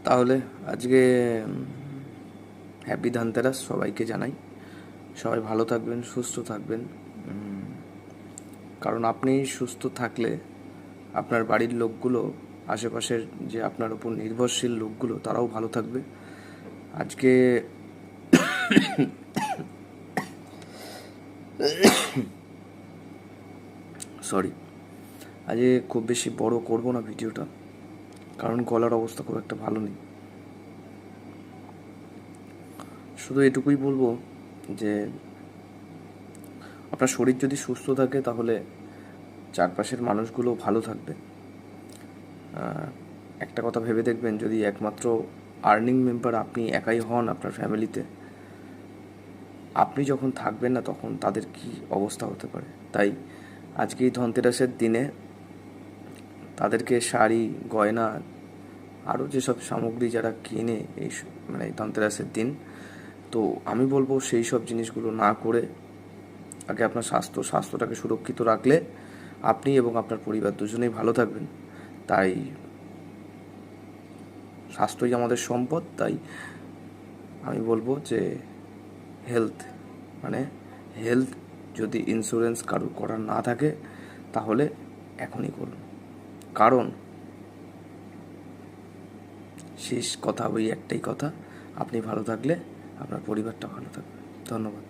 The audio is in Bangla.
তাহলে আজকে হ্যাপি ধানতেরাস সবাইকে জানাই। সবাই ভালো থাকবেন, সুস্থ থাকবেন। কারণ আপনি সুস্থ থাকলে আপনার বাড়ির লোকগুলো, আশেপাশের যে আপনার উপর নির্ভরশীল লোকগুলো, তারাও ভালো থাকবে। আজকে সরি, আজকে খুব বেশি বড় করব না ভিডিওটা, কারণ গলার অবস্থা খুব একটা ভালো নেই। শুধু এটুকুই বলবো যে আপনার শরীর যদি সুস্থ থাকে তাহলে চারপাশের মানুষগুলো ভালো থাকবে। একটা কথা ভেবে দেখবেন, যদি একমাত্র আর্নিং মেম্বার আপনি একাই হন আপনার ফ্যামিলিতে, আপনি যখন থাকবেন না তখন তাদের কি অবস্থা হতে পারে। তাই আজকে এই ধনতেরাসের দিনে তাদেরকে শাড়ি, গয়না, আরও যেসব সামগ্রী যারা কিনে মানে এই ধনতেরাসের দিন, তো আমি বলবো সেই সব জিনিসগুলো না করে আগে আপনার স্বাস্থ্যটাকে সুরক্ষিত রাখলে আপনি এবং আপনার পরিবার দুজনেই ভালো থাকবেন। তাই স্বাস্থ্যই আমাদের সম্পদ। তাই আমি বলবো যে হেলথ, মানে হেলথ যদি ইন্স্যুরেন্স কারোর করার না থাকে তাহলে এখনই করুন। কারণ শেষ কথা ওই একটাই কথা, আপনি ভালো থাকলে আপনার পরিবারটা ভালো থাকবে। ধন্যবাদ।